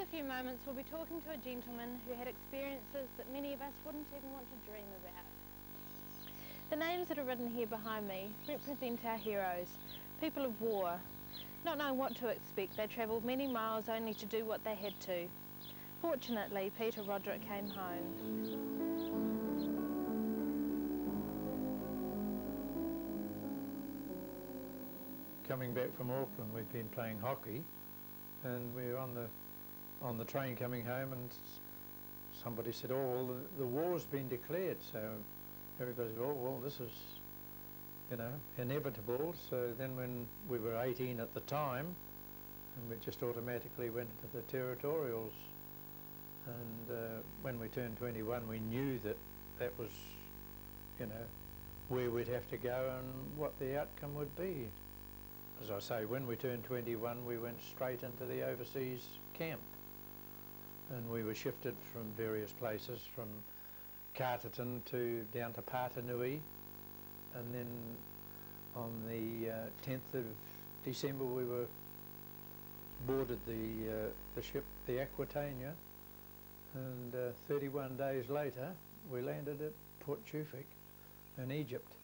a few moments we'll be talking to a gentleman who had experiences that many of us wouldn't even want to dream about. The names that are written here behind me represent our heroes, people of war. Not knowing what to expect, they travelled many miles only to do what they had to. Fortunately, Peter Roderick came home. Coming back from Auckland, we'd been playing hockey, and we were on the train coming home, and somebody said, "Oh, well, the war's been declared." So everybody said, "Oh, well, this is, you know, inevitable." So then, when we were 18 at the time, and we just automatically went into the territorials, and when we turned 21, we knew that that was, you know, where we'd have to go and what the outcome would be. As I say, when we turned 21, we went straight into the overseas camp, and we were shifted from various places, from Carterton down to Patanui, and then on the 10th of December we were boarded the ship, the Aquitania, and 31 days later we landed at Port Tewfik in Egypt.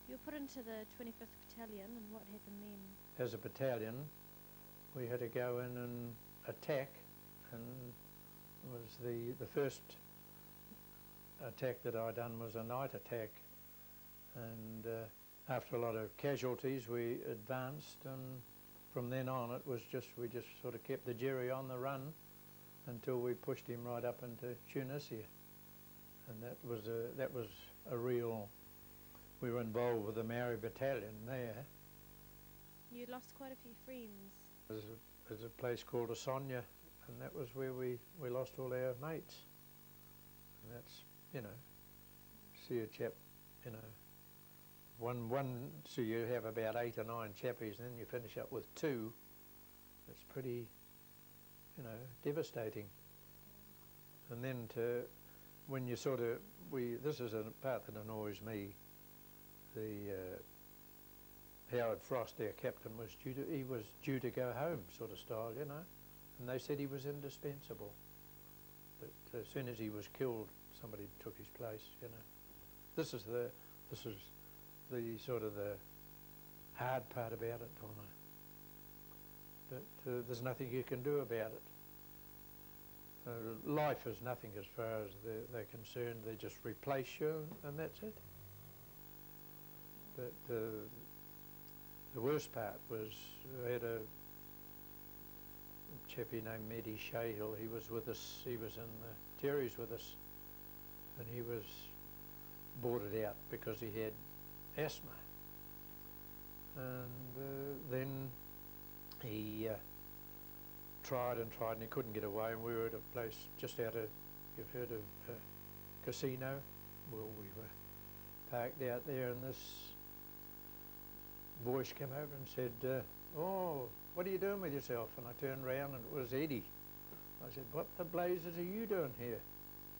You were put into the 25th Battalion, and what happened then? As a battalion, we had to go in and attack, and it was the first attack that I done was a night attack, and after a lot of casualties we advanced, and from then on it was we just sort of kept the Jerry on the run until we pushed him right up into Tunisia, and that was a real. We were involved with the Maori battalion there. You lost quite a few friends. There's a place called Asonia, and that was where we lost all our mates. And that's, you know, see a chap, you know, so you have about 8 or 9 chappies, and then you finish up with 2. It's pretty, you know, devastating. And then when you sort of, this is a part that annoys me. Howard Frost, our captain, was due to go home, sort of style, you know, and they said he was indispensable. But as soon as he was killed, somebody took his place, you know. This is the sort of the hard part about it, Donna. But there's nothing you can do about it. Life is nothing as far as they're concerned. They just replace you, and that's it. But the worst part was we had a chappie named Eddie Shahill. He was with us. He was in the Terry's with us, and he was boarded out because he had asthma. And then he tried and he couldn't get away. And we were at a place just out of, you've heard of Casino? Well, we were parked out there, and this voice came over and said, "Oh, what are you doing with yourself?" And I turned round and it was Eddie. I said, "What the blazes are you doing here?"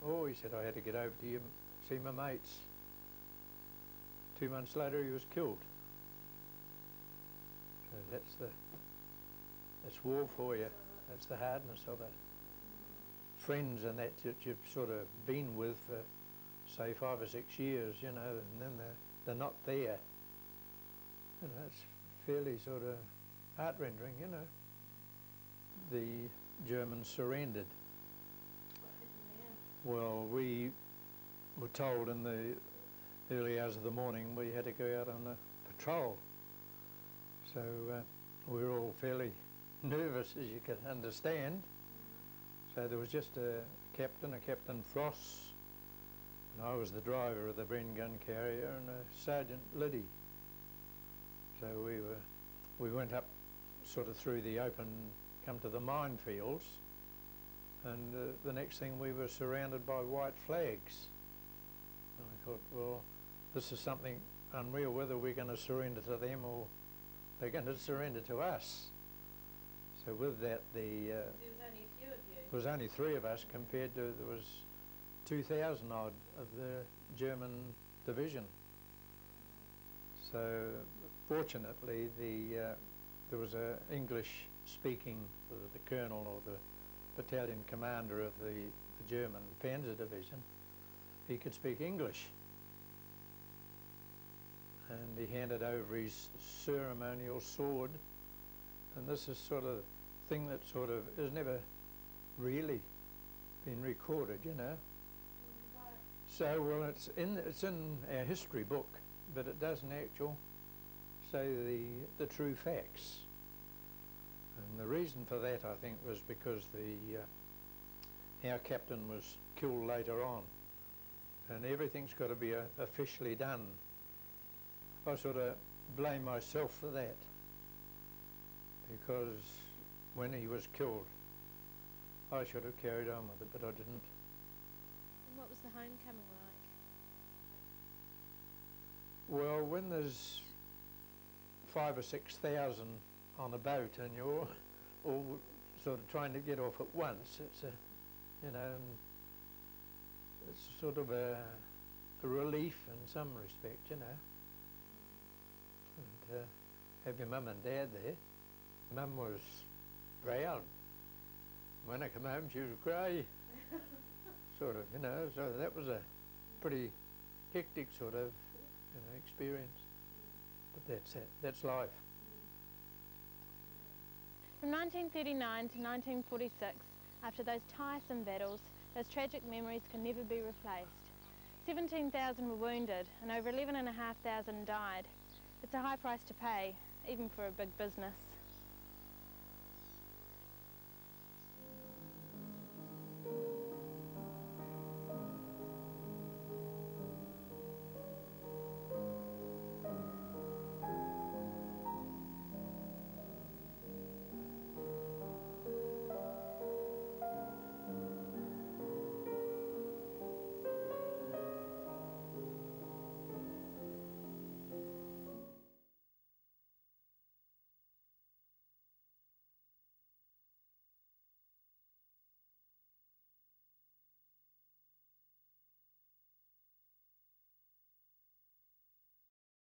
"Oh," he said, "I had to get over to you, see my mates." 2 months later he was killed. So that's war for you. That's the hardness of it. Friends and that you've sort of been with for, say, 5 or 6 years, you know, and then they're not there. You know, it's fairly sort of heart-rending, you know. The Germans surrendered. What happened there? Well, we were told in the early hours of the morning we had to go out on a patrol. So we were all fairly nervous, as you can understand. So there was just a Captain Frost, and I was the driver of the Bren gun carrier, and a Sergeant Liddy. So we went up sort of through the open, come to the minefields, and the next thing we were surrounded by white flags. And I thought, well, this is something unreal, whether we're going to surrender to them or they're going to surrender to us. So with that, there was only a few of you. There was only 3 of us compared to, there was 2,000 odd of the German division. So fortunately there was a English speaking, the colonel or the battalion commander of the German Panzer Division, he could speak English. And he handed over his ceremonial sword, and this is sort of thing that sort of is never really been recorded, you know. So, well, it's in our history book, but it doesn't actually say the true facts. And the reason for that, I think, was because our captain was killed later on, and everything's got to be officially done. I sort of blame myself for that, because when he was killed, I should have carried on with it, but I didn't. And what was the homecoming like? Well, when there's 5,000 or 6,000 on a boat and you're all sort of trying to get off at once, it's it's sort of a relief in some respect, you know. And have your mum and dad there. Mum was brown. When I come home, she was grey, sort of, you know. So that was a pretty hectic sort of, experience. But that's it. That's life. From 1939 to 1946, after those tiresome battles, those tragic memories can never be replaced. 17,000 were wounded and over 11,500 died. It's a high price to pay, even for a big business.